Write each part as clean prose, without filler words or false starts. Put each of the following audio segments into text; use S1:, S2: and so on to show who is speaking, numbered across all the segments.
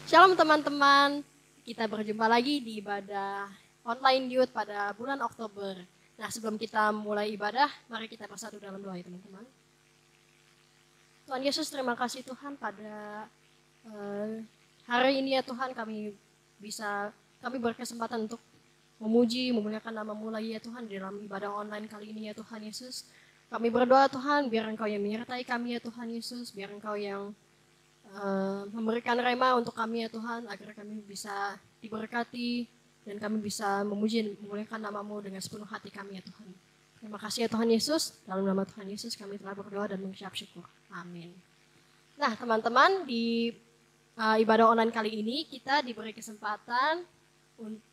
S1: Shalom teman-teman, kita berjumpa lagi di ibadah online youth pada bulan Oktober. Nah, sebelum kita mulai ibadah, mari kita bersatu dalam doa ya teman-teman. Tuhan Yesus, terima kasih Tuhan pada hari ini ya Tuhan, kami berkesempatan untuk memuji, memuliakan nama-Mu lagi ya Tuhan di dalam ibadah online kali ini ya Tuhan Yesus. Kami berdoa Tuhan, biar Engkau yang menyertai kami ya Tuhan Yesus, biar Engkau yang memberikan rema untuk kami ya Tuhan, agar kami bisa diberkati dan kami bisa memuji dan memuliakan nama-Mu dengan sepenuh hati kami ya Tuhan. Terima kasih ya Tuhan Yesus, dalam nama Tuhan Yesus kami telah berdoa dan mengucap syukur. Amin. Nah teman-teman, di ibadah online kali ini kita diberi kesempatan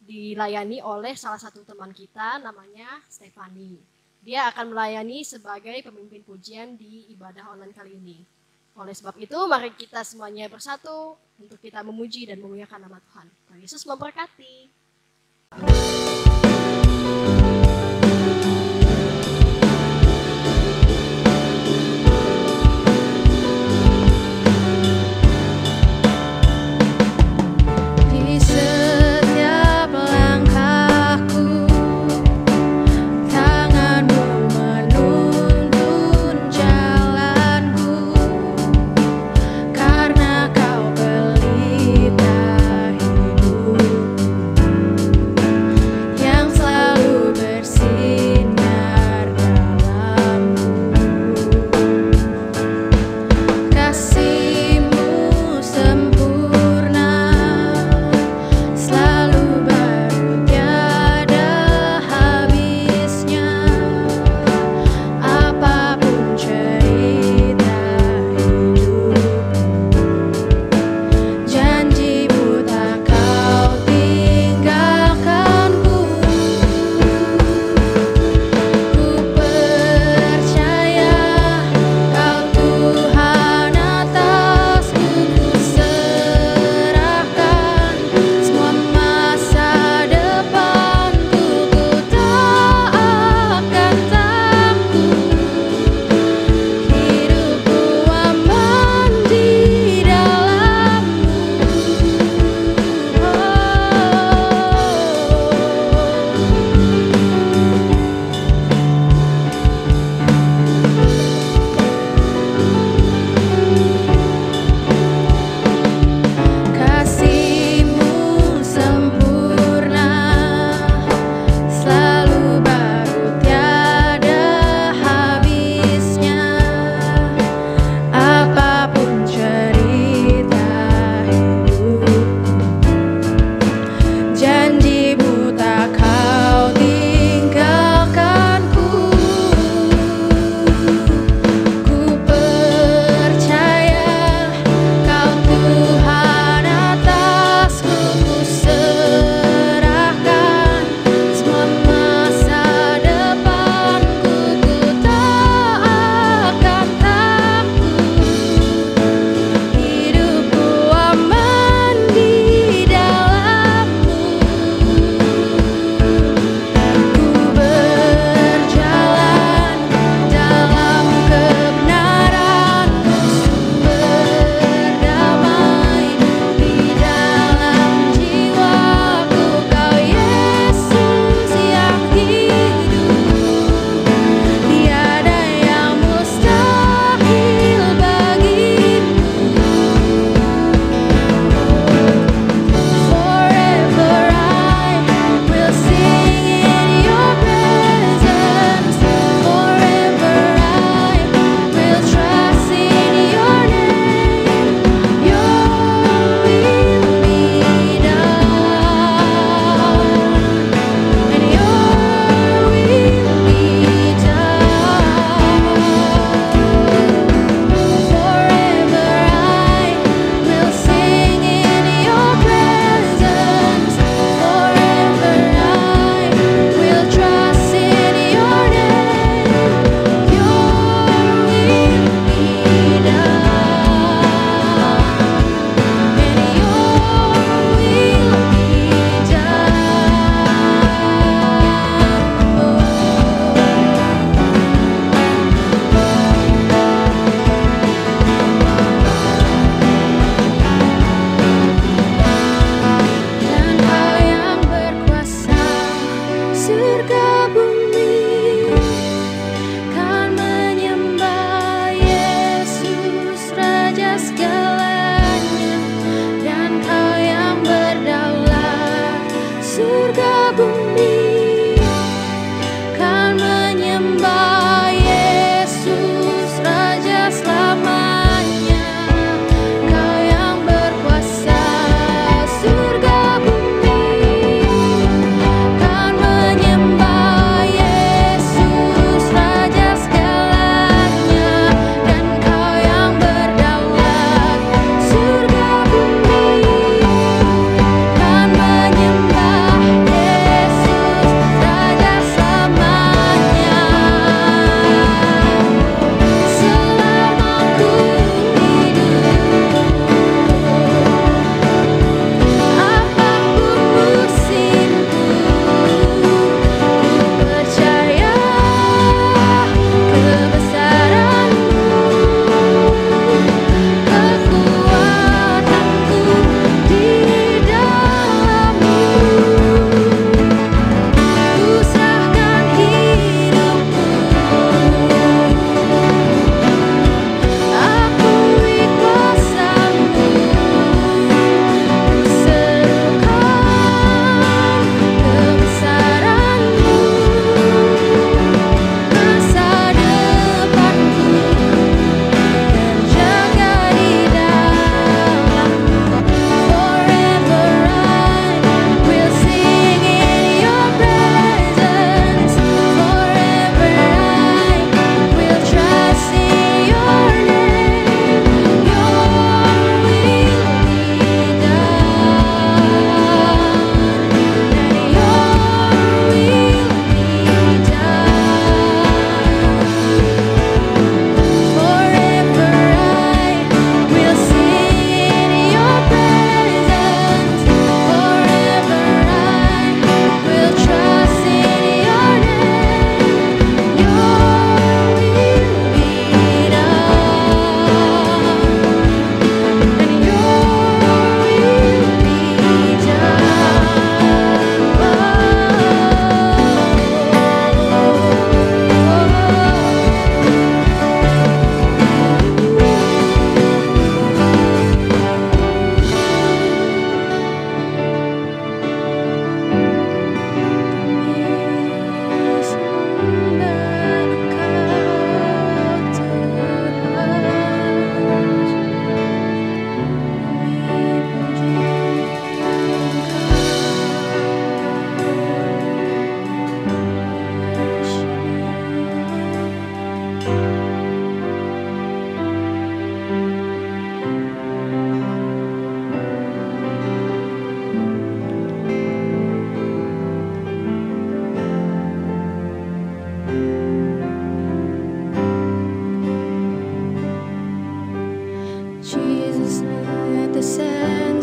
S1: dilayani oleh salah satu teman kita, namanya Stefani. Dia akan melayani sebagai pemimpin pujian di ibadah online kali ini. Oleh sebab itu, mari kita semuanya bersatu untuk kita memuji dan memuliakan nama Tuhan. Tuhan Yesus memberkati.
S2: Karena kau pelita hidup.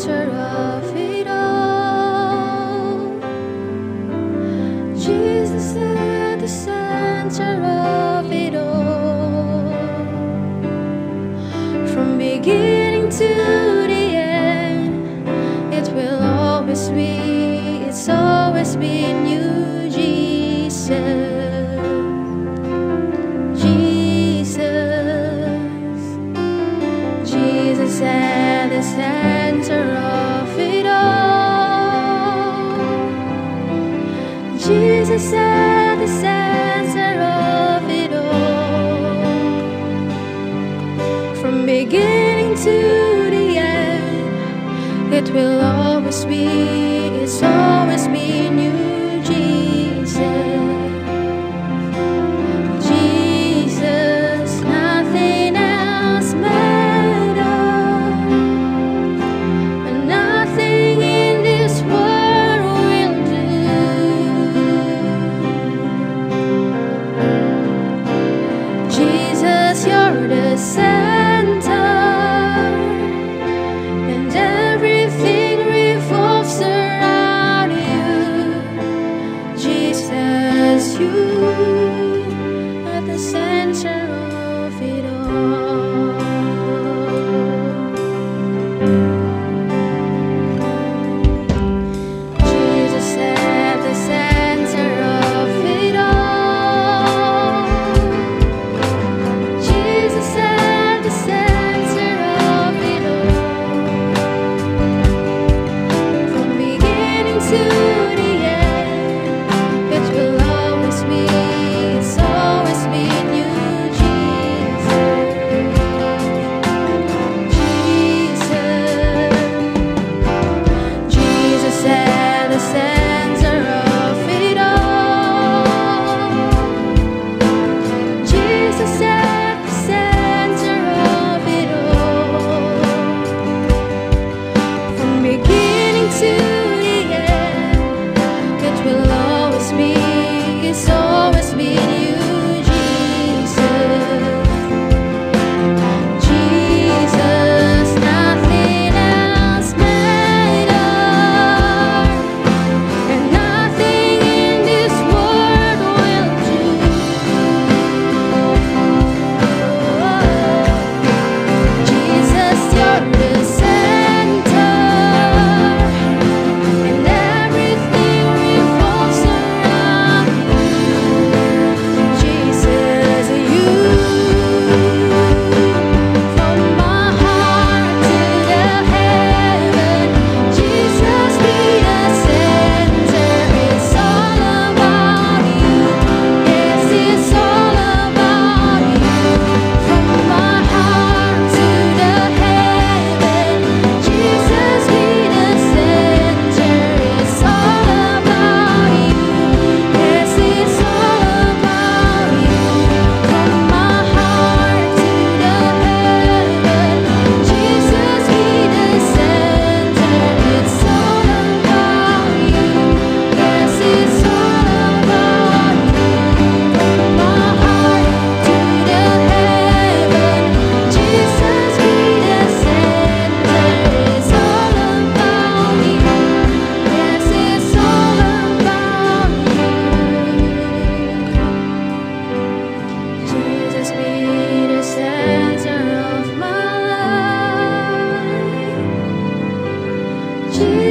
S2: center of it all. Jesus at the center of it all. From beginning to the end, it will always be, it's always been you, Jesus. Jesus at the center of it all. Jesus at the center of it all. From beginning to the end, it will always be, it's always been you, Jesus.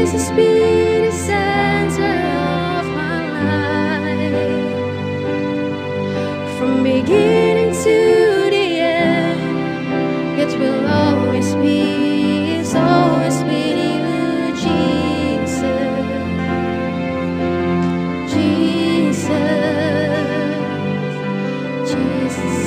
S2: Jesus be the center of my life. From beginning to the end, it will always be, it's always been you, Jesus. Jesus, Jesus.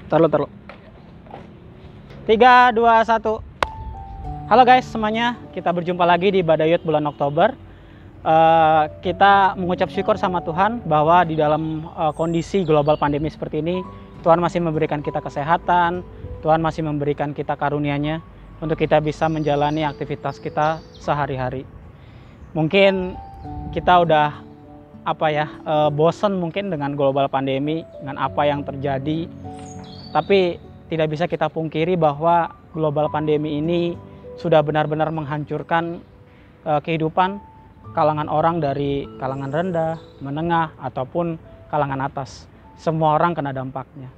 S3: Taruh. 3, 2, 1. Halo guys semuanya, kita berjumpa lagi di Badayut bulan Oktober. kita mengucap syukur sama Tuhan bahwa di dalam kondisi global pandemi seperti ini, Tuhan masih memberikan kita kesehatan, Tuhan masih memberikan kita karunia-Nya untuk kita bisa menjalani aktivitas kita sehari-hari. Mungkin kita udah bosan mungkin dengan global pandemi, dengan apa yang terjadi. Tapi tidak bisa kita pungkiri bahwa global pandemi ini sudah benar-benar menghancurkan kehidupan kalangan orang dari kalangan rendah, menengah, ataupun kalangan atas. Semua orang kena dampaknya.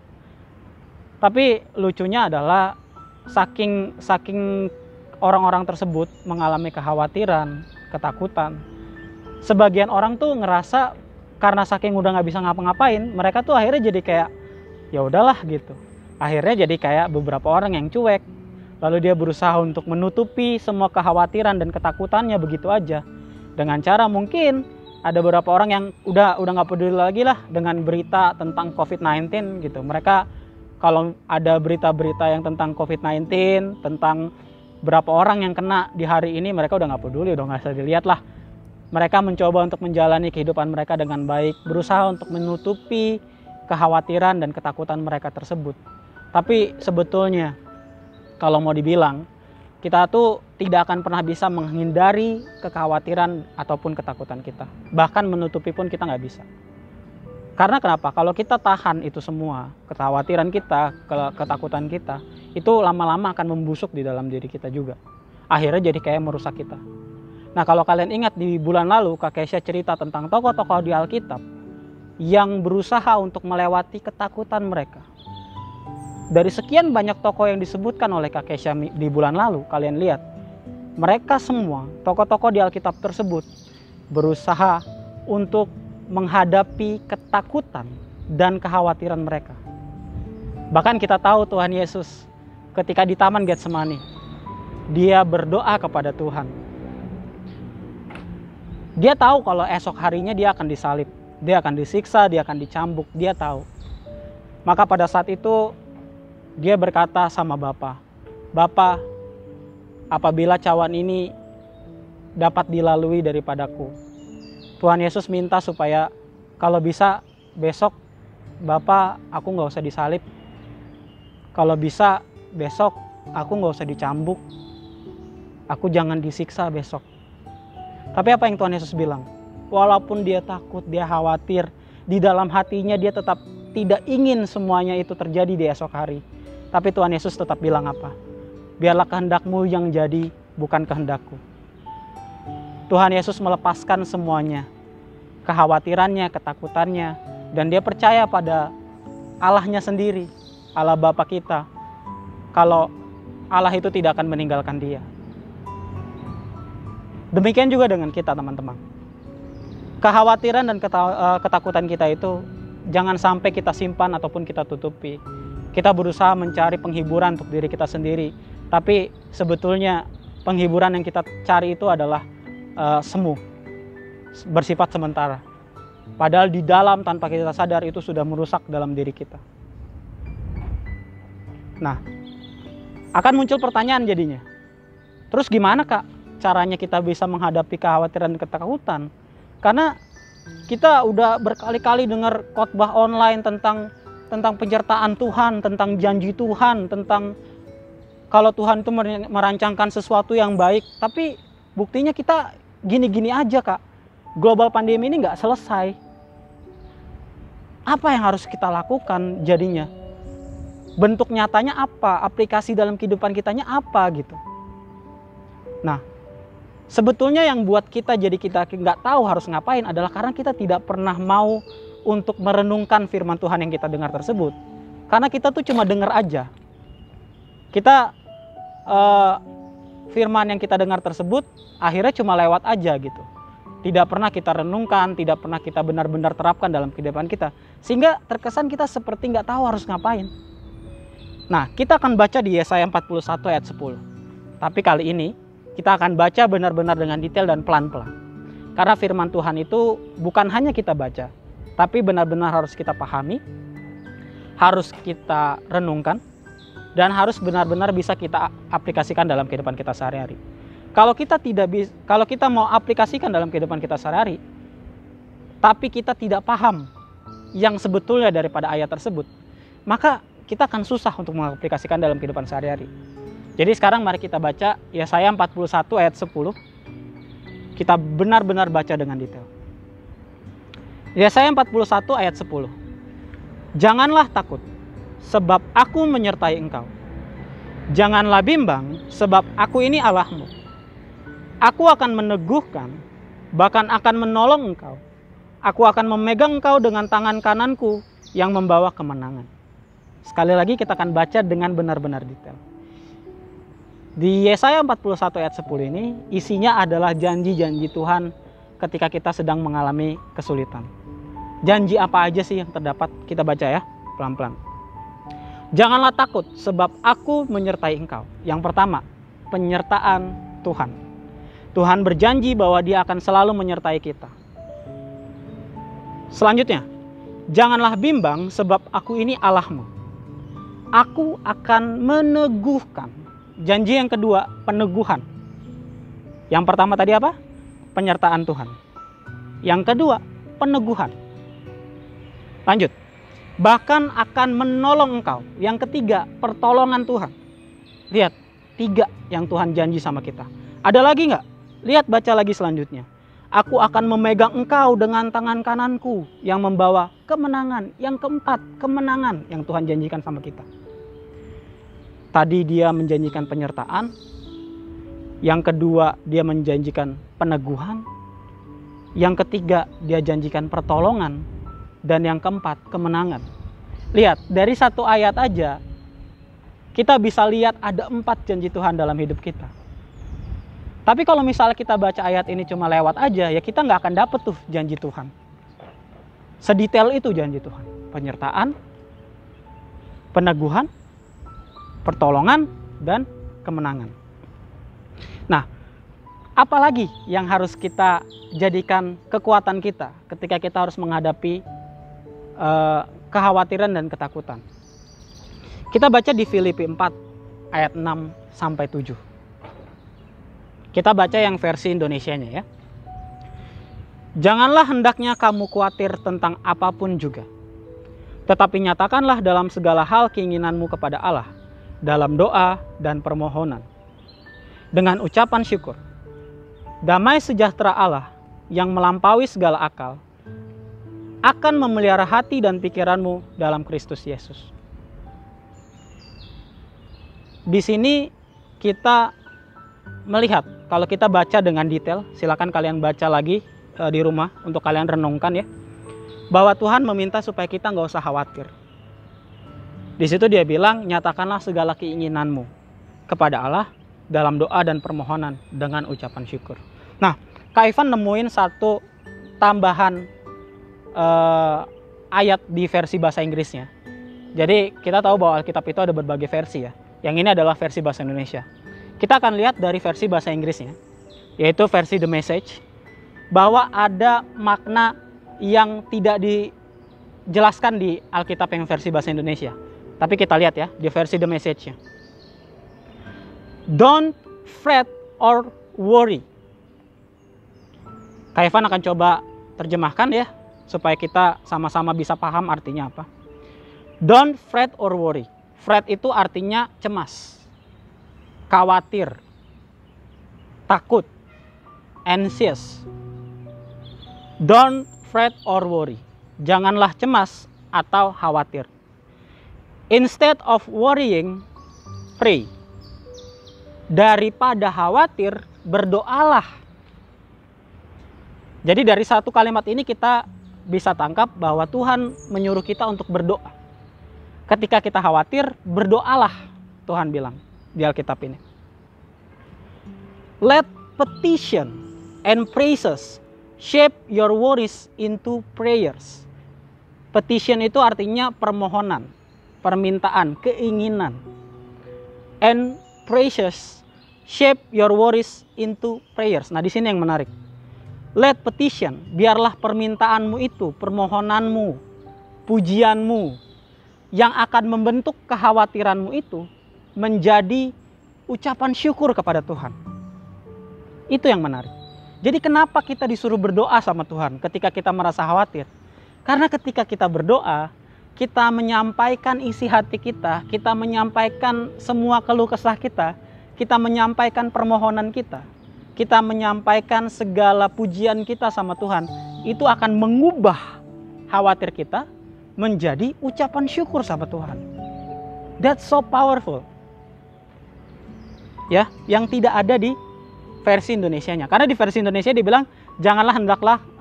S3: Tapi lucunya adalah saking orang-orang tersebut mengalami kekhawatiran, ketakutan, sebagian orang tuh ngerasa karena saking udah nggak bisa ngapa-ngapain, mereka tuh akhirnya jadi kayak ya udahlah gitu. Akhirnya jadi kayak beberapa orang yang cuek. Lalu dia berusaha untuk menutupi semua kekhawatiran dan ketakutannya begitu aja. Dengan cara mungkin ada beberapa orang yang udah nggak peduli lagi lah dengan berita tentang COVID-19 gitu. Mereka kalau ada berita-berita yang tentang COVID-19, tentang berapa orang yang kena di hari ini, mereka udah nggak peduli, udah nggak usah dilihat lah. Mereka mencoba untuk menjalani kehidupan mereka dengan baik, berusaha untuk menutupi kekhawatiran dan ketakutan mereka tersebut. Tapi sebetulnya kalau mau dibilang, kita tuh tidak akan pernah bisa menghindari kekhawatiran ataupun ketakutan kita. Bahkan menutupi pun kita nggak bisa. Karena kenapa? Kalau kita tahan itu semua, kekhawatiran kita, ketakutan kita, itu lama-lama akan membusuk di dalam diri kita juga. Akhirnya jadi kayak merusak kita. Nah, kalau kalian ingat di bulan lalu, Kak Kesha cerita tentang tokoh-tokoh di Alkitab yang berusaha untuk melewati ketakutan mereka. Dari sekian banyak tokoh yang disebutkan oleh Kak Kesha di bulan lalu, kalian lihat, mereka semua, tokoh-tokoh di Alkitab tersebut, berusaha untuk menghadapi ketakutan dan kekhawatiran mereka. Bahkan kita tahu Tuhan Yesus ketika di Taman Getsemani, dia berdoa kepada Tuhan. Dia tahu kalau esok harinya dia akan disalib, dia akan disiksa, dia akan dicambuk, dia tahu. Maka pada saat itu dia berkata sama Bapa, "Bapa, apabila cawan ini dapat dilalui daripadaku." Tuhan Yesus minta supaya kalau bisa besok Bapa aku nggak usah disalib. Kalau bisa besok aku nggak usah dicambuk. Aku jangan disiksa besok. Tapi apa yang Tuhan Yesus bilang? Walaupun dia takut, dia khawatir, di dalam hatinya dia tetap tidak ingin semuanya itu terjadi di esok hari. Tapi Tuhan Yesus tetap bilang apa? Biarlah kehendakmu yang jadi, bukan kehendakku. Tuhan Yesus melepaskan semuanya, kekhawatirannya, ketakutannya, dan dia percaya pada Allahnya sendiri, Allah Bapa kita, kalau Allah itu tidak akan meninggalkan dia. Demikian juga dengan kita, teman-teman. Kekhawatiran dan ketakutan kita itu jangan sampai kita simpan ataupun kita tutupi. Kita berusaha mencari penghiburan untuk diri kita sendiri, tapi sebetulnya penghiburan yang kita cari itu adalah semu, bersifat sementara. Padahal di dalam tanpa kita sadar itu sudah merusak dalam diri kita. Nah, akan muncul pertanyaan jadinya. Terus gimana Kak caranya kita bisa menghadapi kekhawatiran dan ketakutan? Karena kita udah berkali-kali dengar khotbah online tentang penyertaan Tuhan, tentang janji Tuhan, tentang kalau Tuhan itu merancangkan sesuatu yang baik. Tapi buktinya kita gini-gini aja Kak. Global pandemi ini nggak selesai. Apa yang harus kita lakukan jadinya? Bentuk nyatanya apa? Aplikasi dalam kehidupan kitanya apa gitu? Nah, sebetulnya yang buat kita nggak tahu harus ngapain adalah karena kita tidak pernah mau untuk merenungkan firman Tuhan yang kita dengar tersebut. Karena kita tuh cuma dengar aja. Kita firman yang kita dengar tersebut akhirnya cuma lewat aja gitu. Tidak pernah kita renungkan, tidak pernah kita benar-benar terapkan dalam kehidupan kita. Sehingga terkesan kita seperti nggak tahu harus ngapain. Nah, kita akan baca di Yesaya 41 ayat 10. Tapi kali ini kita akan baca benar-benar dengan detail dan pelan-pelan. Karena firman Tuhan itu bukan hanya kita baca, tapi benar-benar harus kita pahami, harus kita renungkan, dan harus benar-benar bisa kita aplikasikan dalam kehidupan kita sehari-hari. Kalau kita mau aplikasikan dalam kehidupan kita sehari-hari, tapi kita tidak paham yang sebetulnya daripada ayat tersebut, maka kita akan susah untuk mengaplikasikan dalam kehidupan sehari-hari. Jadi sekarang mari kita baca Yesaya 41 ayat 10. Kita benar-benar baca dengan detail. Yesaya 41 ayat 10. Janganlah takut, sebab aku menyertai engkau. Janganlah bimbang, sebab aku ini Allahmu. Aku akan meneguhkan, bahkan akan menolong engkau. Aku akan memegang engkau dengan tangan kananku yang membawa kemenangan. Sekali lagi kita akan baca dengan benar-benar detail. Di Yesaya 41 ayat 10 ini isinya adalah janji-janji Tuhan ketika kita sedang mengalami kesulitan. Janji apa aja sih yang terdapat? Kita baca ya, pelan-pelan. Janganlah takut, sebab aku menyertai engkau. Yang pertama, penyertaan Tuhan. Tuhan berjanji bahwa Dia akan selalu menyertai kita. Selanjutnya, janganlah bimbang, sebab aku ini Allahmu. Aku akan meneguhkan. Janji yang kedua, peneguhan. Yang pertama tadi apa? Penyertaan Tuhan. Yang kedua, peneguhan. Lanjut. Bahkan akan menolong engkau. Yang ketiga, pertolongan Tuhan. Lihat, 3 yang Tuhan janji sama kita. Ada lagi nggak? Lihat, baca lagi selanjutnya. Aku akan memegang engkau dengan tangan kananku yang membawa kemenangan. Yang keempat, kemenangan yang Tuhan janjikan sama kita. Tadi Dia menjanjikan penyertaan. Yang kedua, Dia menjanjikan peneguhan. Yang ketiga, Dia janjikan pertolongan. Dan yang keempat, kemenangan. Lihat, dari satu ayat aja kita bisa lihat ada 4 janji Tuhan dalam hidup kita. Tapi kalau misalnya kita baca ayat ini cuma lewat aja, ya kita nggak akan dapet tuh janji Tuhan. Sedetail itu janji Tuhan. Penyertaan, peneguhan, pertolongan, dan kemenangan. Nah, apalagi yang harus kita jadikan kekuatan kita ketika kita harus menghadapi kekhawatiran dan ketakutan? Kita baca di Filipi 4 ayat 6 sampai 7. Kita baca yang versi Indonesianya ya. Janganlah hendaknya kamu khawatir tentang apapun juga, tetapi nyatakanlah dalam segala hal keinginanmu kepada Allah dalam doa dan permohonan dengan ucapan syukur. Damai sejahtera Allah yang melampaui segala akal akan memelihara hati dan pikiranmu dalam Kristus Yesus. Di sini kita melihat, kalau kita baca dengan detail, silakan kalian baca lagi di rumah untuk kalian renungkan ya, bahwa Tuhan meminta supaya kita nggak usah khawatir. Di situ Dia bilang, nyatakanlah segala keinginanmu kepada Allah dalam doa dan permohonan dengan ucapan syukur. Nah, Kak Ivan nemuin satu tambahan ayat di versi bahasa Inggrisnya. Jadi kita tahu bahwa Alkitab itu ada berbagai versi ya. Yang ini adalah versi bahasa Indonesia. Kita akan lihat dari versi bahasa Inggrisnya, yaitu versi The Message, bahwa ada makna yang tidak dijelaskan di Alkitab yang versi bahasa Indonesia. Tapi kita lihat ya di versi The Message-nya. Don't fret or worry. Kak Ivan akan coba terjemahkan ya, supaya kita sama-sama bisa paham artinya apa. Don't fret or worry. Fret itu artinya cemas, khawatir, takut, anxious. Don't fret or worry. Janganlah cemas atau khawatir. Instead of worrying, pray. Daripada khawatir, berdoalah. Jadi dari satu kalimat ini kita bisa tangkap bahwa Tuhan menyuruh kita untuk berdoa. Ketika kita khawatir, berdoalah, Tuhan bilang di Alkitab ini. Let petition and praises shape your worries into prayers. Petition itu artinya permohonan, permintaan, keinginan. And praises shape your worries into prayers. Nah, di sini yang menarik. Let petition, biarlah permintaanmu itu, permohonanmu, pujianmu yang akan membentuk kekhawatiranmu itu menjadi ucapan syukur kepada Tuhan. Itu yang menarik. Jadi kenapa kita disuruh berdoa sama Tuhan ketika kita merasa khawatir? Karena ketika kita berdoa, kita menyampaikan isi hati kita menyampaikan semua keluh kesah kita menyampaikan permohonan kita menyampaikan segala pujian kita sama Tuhan, itu akan mengubah khawatir kita menjadi ucapan syukur sama Tuhan. That's so powerful. Ya, yang tidak ada di versi Indonesianya. Karena di versi Indonesia dibilang, janganlah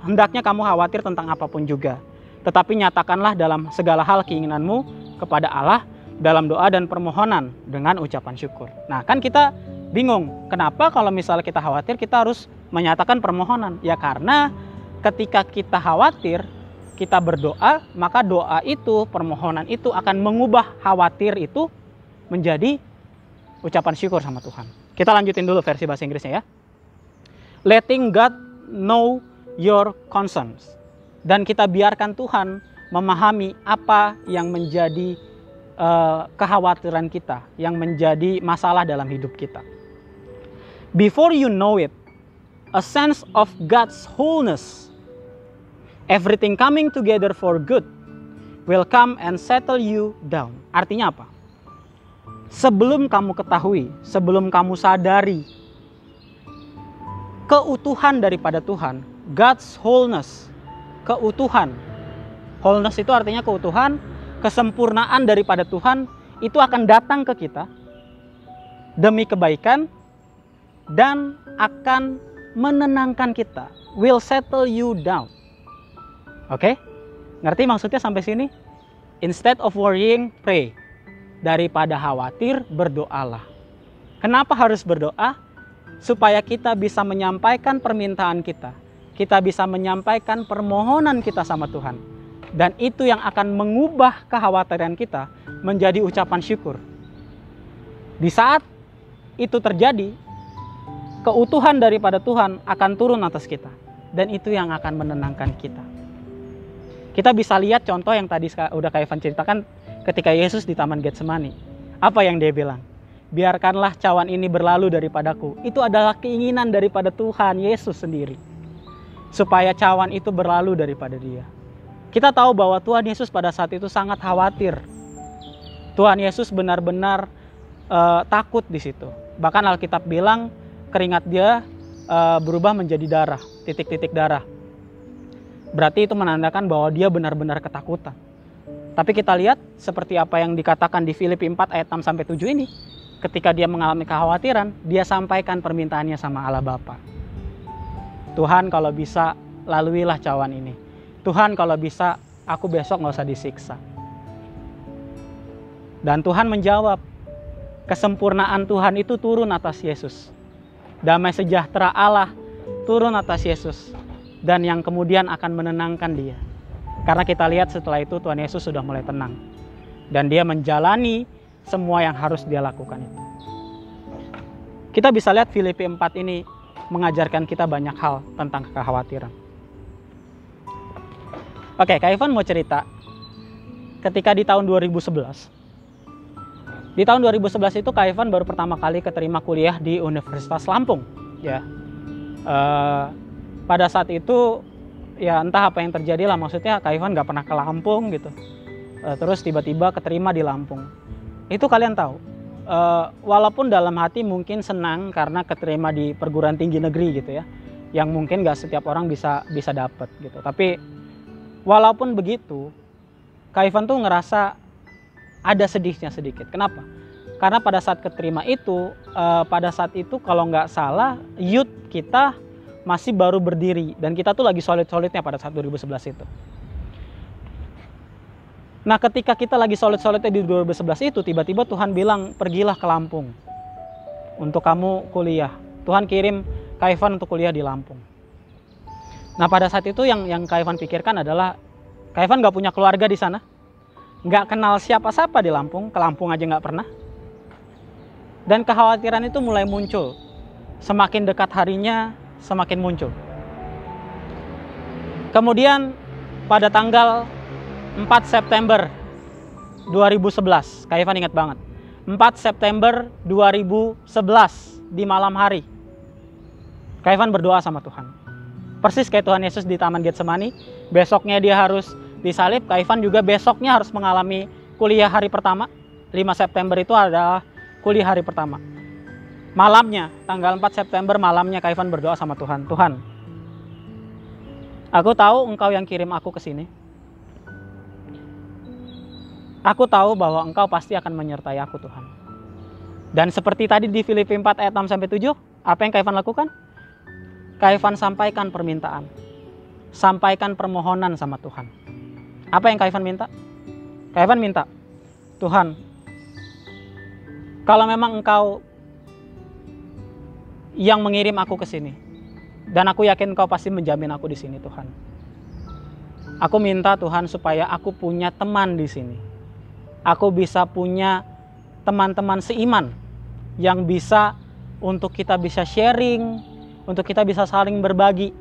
S3: hendaknya kamu khawatir tentang apapun juga. Tetapi nyatakanlah dalam segala hal keinginanmu kepada Allah dalam doa dan permohonan dengan ucapan syukur. Nah, kan kita bingung, kenapa kalau misalnya kita khawatir kita harus menyatakan permohonan? Ya karena ketika kita khawatir, kita berdoa, maka doa itu, permohonan itu akan mengubah khawatir itu menjadi ucapan syukur sama Tuhan. Kita lanjutin dulu versi bahasa Inggrisnya ya. Letting God know your concerns. Dan kita biarkan Tuhan memahami apa yang menjadi kekhawatiran kita, yang menjadi masalah dalam hidup kita. Before you know it, a sense of God's wholeness, everything coming together for good, will come and settle you down. Artinya apa? Sebelum kamu ketahui, sebelum kamu sadari keutuhan daripada Tuhan, God's wholeness, keutuhan. Wholeness itu artinya keutuhan, kesempurnaan daripada Tuhan itu akan datang ke kita demi kebaikan dan akan menenangkan kita. Will settle you down. Oke? Ngerti maksudnya sampai sini? Instead of worrying, pray. Daripada khawatir, berdoalah. Kenapa harus berdoa? Supaya kita bisa menyampaikan permintaan kita. Kita bisa menyampaikan permohonan kita sama Tuhan. Dan itu yang akan mengubah kekhawatiran kita menjadi ucapan syukur. Di saat itu terjadi, keutuhan daripada Tuhan akan turun atas kita. Dan itu yang akan menenangkan kita. Kita bisa lihat contoh yang tadi udah Kak Ivan ceritakan ketika Yesus di Taman Getsemani. Apa yang dia bilang? Biarkanlah cawan ini berlalu daripadaku. Itu adalah keinginan daripada Tuhan Yesus sendiri. Supaya cawan itu berlalu daripada dia. Kita tahu bahwa Tuhan Yesus pada saat itu sangat khawatir. Tuhan Yesus benar-benar takut di situ. Bahkan Alkitab bilang keringat dia berubah menjadi darah, titik-titik darah. Berarti itu menandakan bahwa dia benar-benar ketakutan. Tapi kita lihat seperti apa yang dikatakan di Filipi 4 ayat 6-7 ini. Ketika dia mengalami kekhawatiran, dia sampaikan permintaannya sama Allah Bapa. Tuhan kalau bisa laluilah cawan ini. Tuhan kalau bisa aku besok gak usah disiksa. Dan Tuhan menjawab, kesempurnaan Tuhan itu turun atas Yesus. Damai sejahtera Allah turun atas Yesus. Dan yang kemudian akan menenangkan dia. Karena kita lihat setelah itu Tuhan Yesus sudah mulai tenang. Dan dia menjalani semua yang harus dia lakukan itu. Kita bisa lihat Filipi 4 ini mengajarkan kita banyak hal tentang kekhawatiran. Oke, Kak Ivan mau cerita. Ketika di tahun 2011. Di tahun 2011 itu Kak Ivan baru pertama kali keterima kuliah di Universitas Lampung. Ya. Pada saat itu ya entah apa yang terjadi lah, maksudnya Kak Ivan gak pernah ke Lampung gitu. Terus tiba-tiba keterima di Lampung. Itu kalian tahu. Walaupun dalam hati mungkin senang karena keterima di perguruan tinggi negeri gitu ya. Yang mungkin gak setiap orang bisa dapat gitu. Tapi walaupun begitu, Kak Ivan tuh ngerasa ada sedihnya sedikit. Kenapa? Karena pada saat keterima itu, pada saat itu kalau nggak salah, youth kita masih baru berdiri. Dan kita tuh lagi solid-solidnya pada saat 2011 itu. Nah ketika kita lagi solid-solidnya di 2011 itu, tiba-tiba Tuhan bilang, pergilah ke Lampung untuk kamu kuliah. Tuhan kirim Kak Ivan untuk kuliah di Lampung. Nah pada saat itu yang Kak Ivan pikirkan adalah, Kak Ivan gak punya keluarga di sana. Gak kenal siapa-siapa di Lampung, ke Lampung aja gak pernah. Dan kekhawatiran itu mulai muncul. Semakin dekat harinya, semakin muncul. Kemudian pada tanggal 4 September 2011, Kak Ivan ingat banget. 4 September 2011 di malam hari. Kak Kak Ivan berdoa sama Tuhan. Persis kayak Tuhan Yesus di Taman Getsemani, besoknya dia harus disalib, Kak Ivan juga besoknya harus mengalami kuliah hari pertama. 5 September itu adalah kuliah hari pertama. Malamnya, tanggal 4 September malamnya Kak Ivan berdoa sama Tuhan. Tuhan, aku tahu Engkau yang kirim aku ke sini. Aku tahu bahwa Engkau pasti akan menyertai aku, Tuhan. Dan seperti tadi di Filipi 4 ayat 6-7, apa yang Kak Ivan lakukan? Kak Ivan sampaikan permintaan. Sampaikan permohonan sama Tuhan. Apa yang Kak Ivan minta? Kak Ivan minta, Tuhan, kalau memang Engkau yang mengirim aku ke sini, dan aku yakin Engkau pasti menjamin aku di sini, Tuhan. Aku minta Tuhan supaya aku punya teman di sini. Aku bisa punya teman-teman seiman yang bisa untuk kita bisa sharing, untuk kita bisa saling berbagi.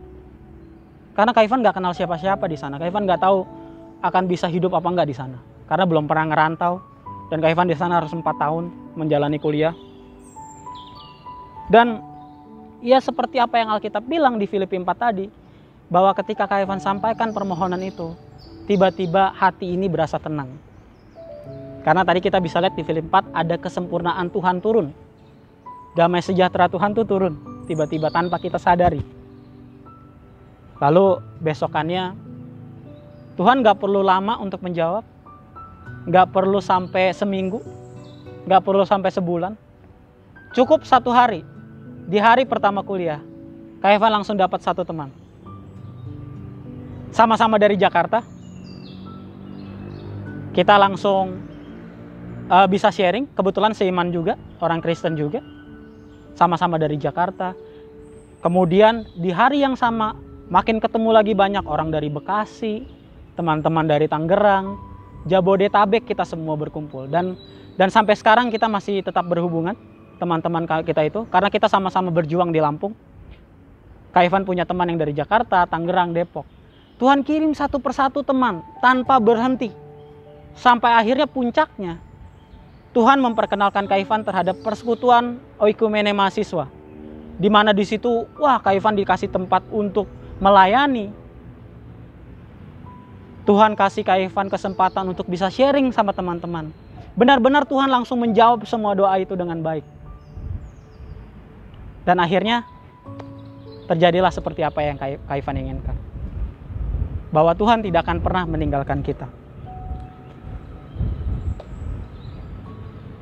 S3: Karena Kak Ivan gak kenal siapa-siapa di sana. Kak Ivan gak tahu akan bisa hidup apa enggak di sana. Karena belum pernah ngerantau. Dan Kak Ivan di sana harus 4 tahun menjalani kuliah. Dan ya seperti apa yang Alkitab bilang di Filipi 4 tadi, bahwa ketika Kak Ivan sampaikan permohonan itu, tiba-tiba hati ini berasa tenang. Karena tadi kita bisa lihat di Filipi 4 ada kesempurnaan Tuhan turun. Damai sejahtera Tuhan tuh turun tiba-tiba tanpa kita sadari. Lalu besokannya Tuhan gak perlu lama untuk menjawab, gak perlu sampai seminggu, gak perlu sampai sebulan. Cukup 1 hari. Di hari pertama kuliah, Kak Ivan langsung dapat 1 teman. Sama-sama dari Jakarta. Kita langsung bisa sharing. Kebetulan seiman juga, orang Kristen juga. Sama-sama dari Jakarta. Kemudian di hari yang sama, makin ketemu lagi banyak orang dari Bekasi, teman-teman dari Tangerang, Jabodetabek, kita semua berkumpul. Dan sampai sekarang kita masih tetap berhubungan, teman-teman kita itu, karena kita sama-sama berjuang di Lampung. Kak Ivan punya teman yang dari Jakarta, Tangerang, Depok. Tuhan kirim satu persatu teman tanpa berhenti. Sampai akhirnya puncaknya, Tuhan memperkenalkan Kak Ivan terhadap persekutuan Oikumene mahasiswa. Di mana di situ, wah, Kak Ivan dikasih tempat untuk melayani. Tuhan kasih Kak Ivan kesempatan untuk bisa sharing sama teman-teman. Benar-benar Tuhan langsung menjawab semua doa itu dengan baik. Dan akhirnya terjadilah seperti apa yang Kak Ivan inginkan. Bahwa Tuhan tidak akan pernah meninggalkan kita.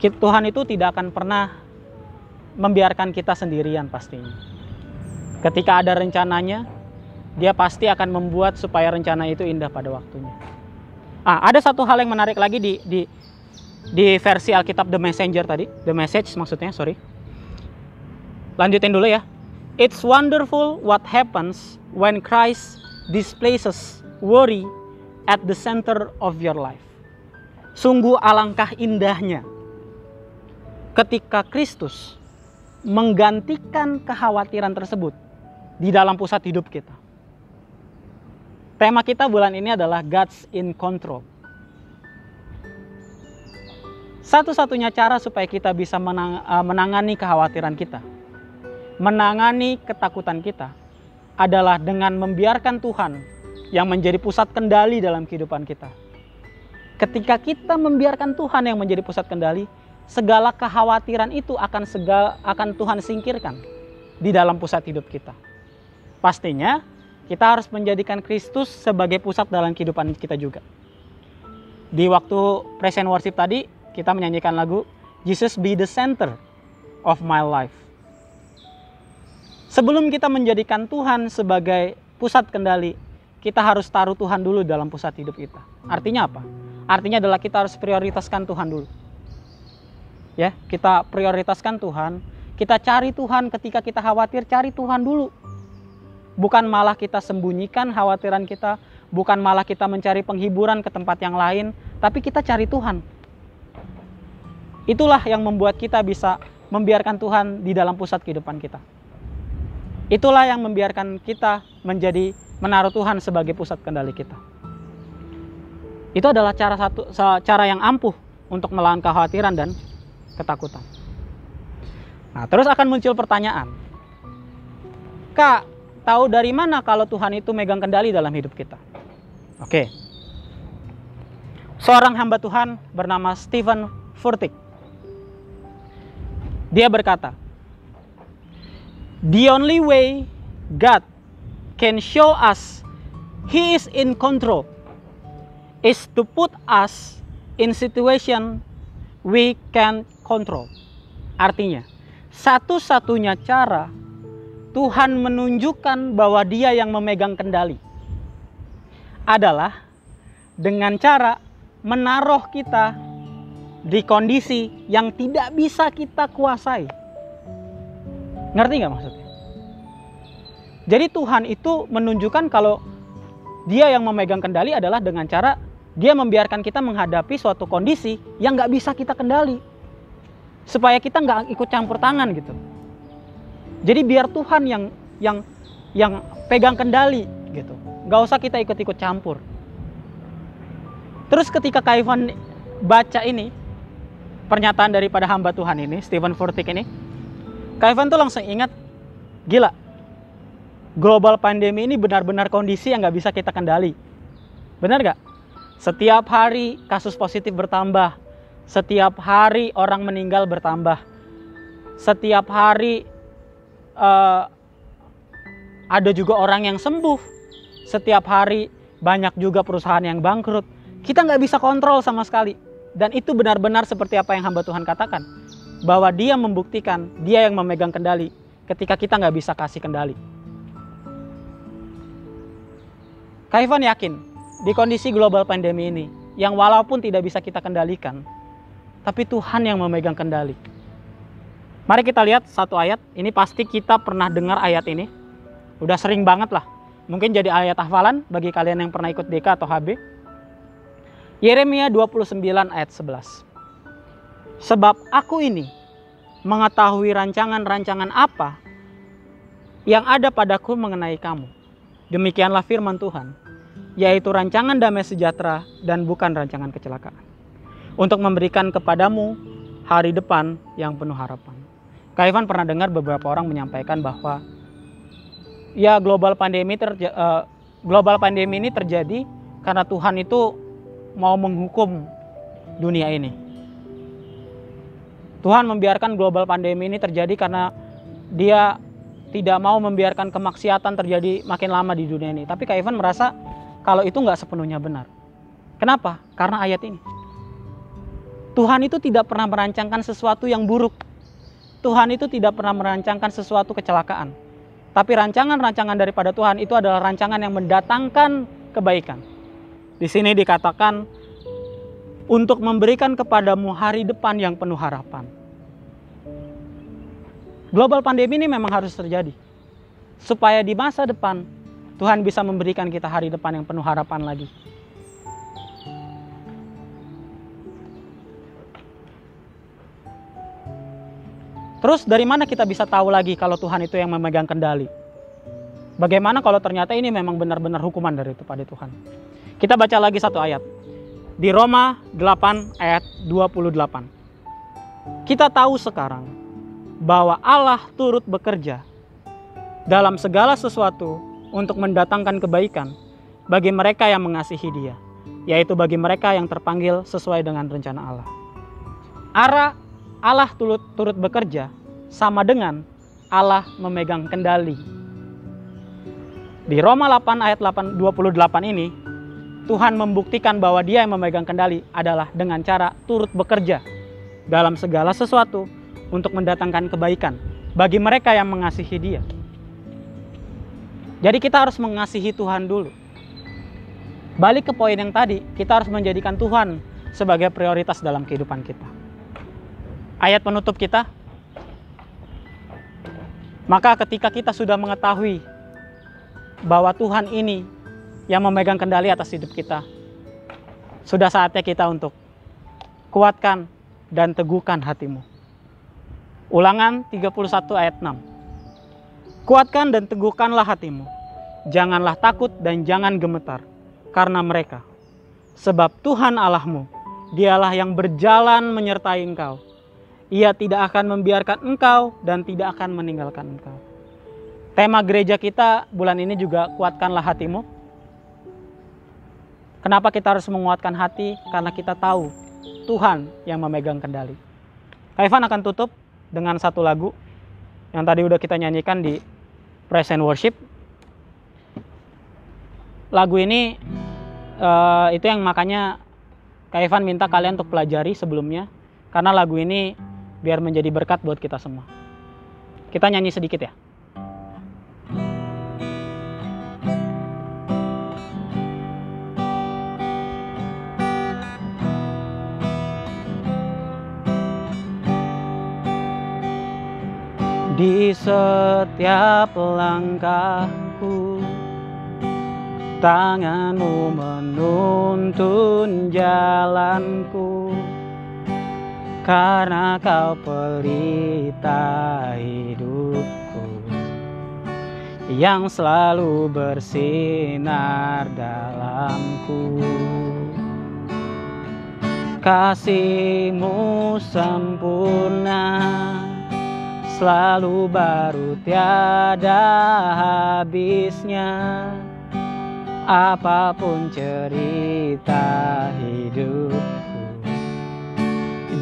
S3: Tuhan itu tidak akan pernah membiarkan kita sendirian pastinya. Ketika ada rencananya, Dia pasti akan membuat supaya rencana itu indah pada waktunya. Ada satu hal yang menarik lagi di versi Alkitab The Messenger tadi, The Message maksudnya, sorry. Lanjutin dulu ya. It's wonderful what happens when Christ displaces worry at the center of your life. Sungguh alangkah indahnya ketika Kristus menggantikan kekhawatiran tersebut di dalam pusat hidup kita. Tema kita bulan ini adalah God's in control. Satu-satunya cara supaya kita bisa menangani kekhawatiran kita, menangani ketakutan kita, adalah dengan membiarkan Tuhan yang menjadi pusat kendali dalam kehidupan kita. Ketika kita membiarkan Tuhan yang menjadi pusat kendali, segala kekhawatiran itu akan Tuhan singkirkan di dalam pusat hidup kita. Pastinya kita harus menjadikan Kristus sebagai pusat dalam kehidupan kita juga. Di waktu present worship tadi, kita menyanyikan lagu Jesus be the center of my life. Sebelum kita menjadikan Tuhan sebagai pusat kendali, kita harus taruh Tuhan dulu dalam pusat hidup kita. Artinya apa? Artinya adalah kita harus prioritaskan Tuhan dulu. Ya, kita prioritaskan Tuhan, kita cari Tuhan. Ketika kita khawatir, cari Tuhan dulu. Bukan malah kita sembunyikan khawatiran kita, bukan malah kita mencari penghiburan ke tempat yang lain, tapi kita cari Tuhan. Itulah yang membuat kita bisa membiarkan Tuhan di dalam pusat kehidupan kita. Itulah yang membiarkan kita menaruh Tuhan sebagai pusat kendali kita. Itu adalah cara yang ampuh untuk melawan kekhawatiran dan ketakutan. Nah, terus akan muncul pertanyaan. Kak, tahu dari mana kalau Tuhan itu megang kendali dalam hidup kita? Oke. Seorang hamba Tuhan bernama Stephen Furtick. Dia berkata, "The only way God can show us He is in control is to put us in situation we can control." Artinya, satu-satunya cara Tuhan menunjukkan bahwa Dia yang memegang kendali adalah dengan cara menaruh kita di kondisi yang tidak bisa kita kuasai. Ngerti nggak maksudnya? Jadi Tuhan itu menunjukkan kalau Dia yang memegang kendali adalah dengan cara Dia membiarkan kita menghadapi suatu kondisi yang nggak bisa kita kendali, supaya kita nggak ikut campur tangan gitu. Jadi biar Tuhan yang pegang kendali gitu, nggak usah kita ikut-ikut campur. Terus ketika Kak Ivan baca ini, pernyataan daripada hamba Tuhan ini, Stephen Furtick ini, Kak Ivan tuh langsung ingat, gila, global pandemi ini benar-benar kondisi yang nggak bisa kita kendali. Benar nggak? Setiap hari kasus positif bertambah, setiap hari orang meninggal bertambah, setiap hari ada juga orang yang sembuh, setiap hari banyak juga perusahaan yang bangkrut. Kita nggak bisa kontrol sama sekali. Dan itu benar-benar seperti apa yang hamba Tuhan katakan, bahwa Dia membuktikan Dia yang memegang kendali ketika kita nggak bisa kasih kendali. Kak Ivan yakin di kondisi global pandemi ini, yang walaupun tidak bisa kita kendalikan, tapi Tuhan yang memegang kendali. Mari kita lihat satu ayat. Ini pasti kita pernah dengar ayat ini, udah sering banget lah. Mungkin jadi ayat hafalan bagi kalian yang pernah ikut DK atau HB. Yeremia 29 ayat 11. "Sebab aku ini mengetahui rancangan-rancangan apa yang ada padaku mengenai kamu. Demikianlah firman Tuhan, yaitu rancangan damai sejahtera dan bukan rancangan kecelakaan, untuk memberikan kepadamu hari depan yang penuh harapan." Kak Ivan pernah dengar beberapa orang menyampaikan bahwa ya global pandemi ini terjadi karena Tuhan itu mau menghukum dunia ini. Tuhan membiarkan global pandemi ini terjadi karena Dia tidak mau membiarkan kemaksiatan terjadi makin lama di dunia ini. Tapi Kak Ivan merasa kalau itu nggak sepenuhnya benar. Kenapa? Karena ayat ini. Tuhan itu tidak pernah merancangkan sesuatu yang buruk. Tuhan itu tidak pernah merancangkan sesuatu kecelakaan. Tapi rancangan-rancangan daripada Tuhan itu adalah rancangan yang mendatangkan kebaikan. Di sini dikatakan untuk memberikan kepadamu hari depan yang penuh harapan. Global pandemi ini memang harus terjadi, supaya di masa depan Tuhan bisa memberikan kita hari depan yang penuh harapan lagi. Terus dari mana kita bisa tahu lagi kalau Tuhan itu yang memegang kendali? Bagaimana kalau ternyata ini memang benar-benar hukuman daripada Tuhan? Kita baca lagi satu ayat. Di Roma 8 ayat 28. Kita tahu sekarang bahwa Allah turut bekerja dalam segala sesuatu untuk mendatangkan kebaikan bagi mereka yang mengasihi Dia, yaitu bagi mereka yang terpanggil sesuai dengan rencana Allah. Allah turut bekerja sama dengan Allah memegang kendali. Di Roma 8 ayat 28 ini, Tuhan membuktikan bahwa Dia yang memegang kendali adalah dengan cara turut bekerja dalam segala sesuatu untuk mendatangkan kebaikan bagi mereka yang mengasihi Dia. Jadi kita harus mengasihi Tuhan dulu. Balik ke poin yang tadi, kita harus menjadikan Tuhan sebagai prioritas dalam kehidupan kita. Ayat penutup kita. Maka ketika kita sudah mengetahui bahwa Tuhan ini yang memegang kendali atas hidup kita, sudah saatnya kita untuk kuatkan dan teguhkan hatimu. Ulangan 31 ayat 6. Kuatkan dan teguhkanlah hatimu. Janganlah takut dan jangan gemetar karena mereka. Sebab Tuhan Allahmu, Dialah yang berjalan menyertai engkau. Ia tidak akan membiarkan engkau dan tidak akan meninggalkan engkau. Tema gereja kita bulan ini juga kuatkanlah hatimu. Kenapa kita harus menguatkan hati? Karena kita tahu Tuhan yang memegang kendali. Kak Ivan akan tutup dengan satu lagu yang tadi udah kita nyanyikan di Praise and Worship. Lagu ini itu yang makanya Kak Ivan minta kalian untuk pelajari sebelumnya, karena lagu ini biar menjadi berkat buat kita semua. Kita nyanyi sedikit ya. Di setiap langkahku, tanganmu menuntun jalanku, karena kau pelita hidupku, yang selalu bersinar dalamku. Kasih-Mu sempurna, selalu baru tiada habisnya. Apapun cerita hidupku,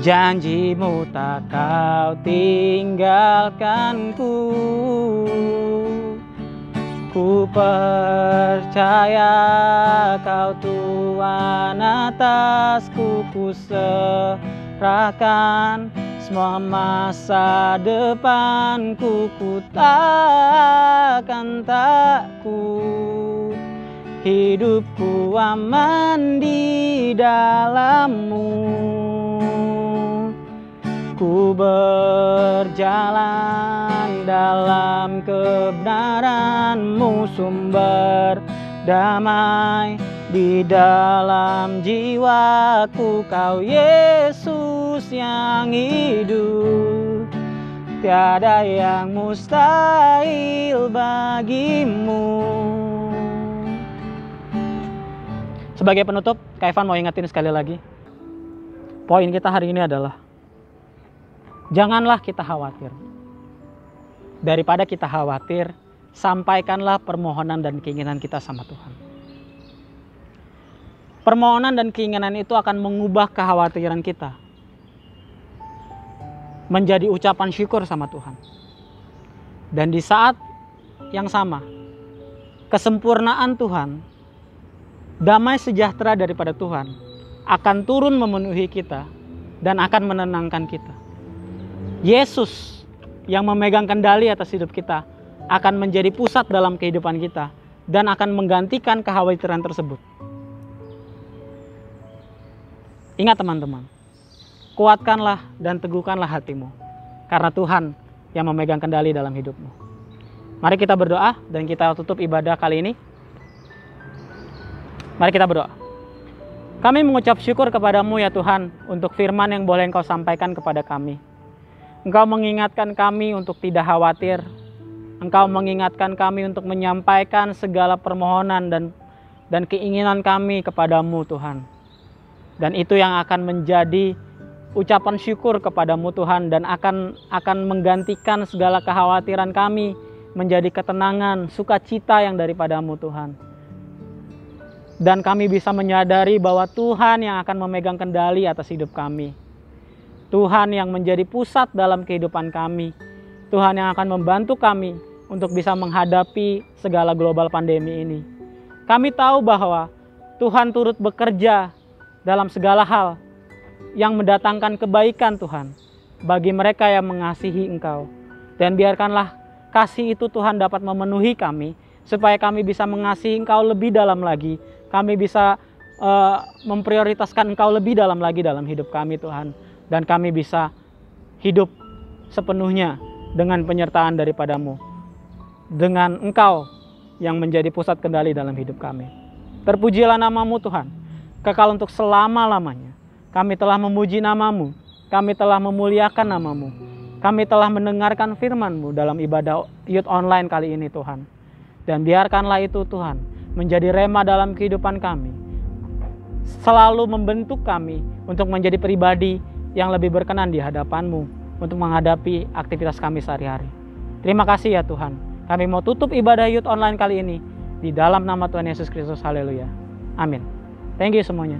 S3: janji-Mu tak kau tinggalkanku. Ku percaya Kau Tuhan atasku, ku serahkan semua masa depanku. Ku takkan takut, hidupku aman di dalam-Mu. Ku berjalan dalam kebenaran-Mu, sumber damai di dalam jiwaku. Kau Yesus yang hidup, tiada yang mustahil bagi-Mu. Sebagai penutup, Kak Ivan mau ingetin sekali lagi. Poin kita hari ini adalah janganlah kita khawatir. Daripada kita khawatir, sampaikanlah permohonan dan keinginan kita sama Tuhan. Permohonan dan keinginan itu akan mengubah kekhawatiran kita menjadi ucapan syukur sama Tuhan. Dan di saat yang sama, kesempurnaan Tuhan, damai sejahtera daripada Tuhan akan turun memenuhi kita dan akan menenangkan kita. Yesus yang memegang kendali atas hidup kita akan menjadi pusat dalam kehidupan kita dan akan menggantikan kekhawatiran tersebut. Ingat teman-teman, kuatkanlah dan teguhkanlah hatimu, karena Tuhan yang memegang kendali dalam hidupmu. Mari kita berdoa dan kita tutup ibadah kali ini. Mari kita berdoa. Kami mengucap syukur kepadamu ya Tuhan untuk firman yang boleh Engkau sampaikan kepada kami. Engkau mengingatkan kami untuk tidak khawatir. Engkau mengingatkan kami untuk menyampaikan segala permohonan dan keinginan kami kepadamu Tuhan. Dan itu yang akan menjadi ucapan syukur kepadamu Tuhan dan akan menggantikan segala kekhawatiran kami menjadi ketenangan, sukacita yang daripadamu Tuhan. Dan kami bisa menyadari bahwa Tuhan yang akan memegang kendali atas hidup kami. Tuhan yang menjadi pusat dalam kehidupan kami. Tuhan yang akan membantu kami untuk bisa menghadapi segala global pandemi ini. Kami tahu bahwa Tuhan turut bekerja dalam segala hal yang mendatangkan kebaikan Tuhan bagi mereka yang mengasihi Engkau. Dan biarkanlah kasih itu Tuhan dapat memenuhi kami supaya kami bisa mengasihi Engkau lebih dalam lagi. Kami bisa memprioritaskan Engkau lebih dalam lagi dalam hidup kami Tuhan. Dan kami bisa hidup sepenuhnya dengan penyertaan daripadamu. Dengan Engkau yang menjadi pusat kendali dalam hidup kami. Terpujilah namamu Tuhan, kekal untuk selama-lamanya. Kami telah memuji namamu, kami telah memuliakan namamu. Kami telah mendengarkan firman-Mu dalam ibadah Youth Online kali ini Tuhan. Dan biarkanlah itu Tuhan menjadi rema dalam kehidupan kami. Selalu membentuk kami untuk menjadi pribadi yang lebih berkenan di hadapan-Mu untuk menghadapi aktivitas kami sehari-hari. Terima kasih ya Tuhan. Kami mau tutup ibadah youth online kali ini di dalam nama Tuhan Yesus Kristus. Haleluya. Amin. Thank you semuanya.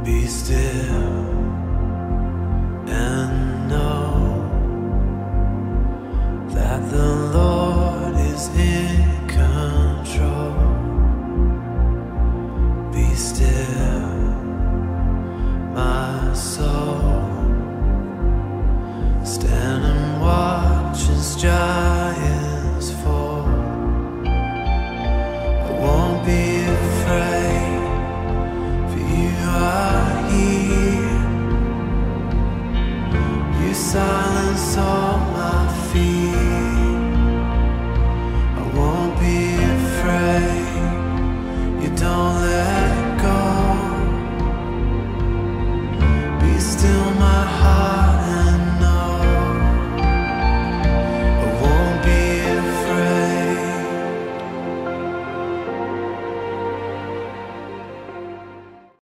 S4: Be still and know that the Lord is in control. Be still, my soul. Stand and watch as giants fall. I won't be afraid, for you are here. You silence all my fears.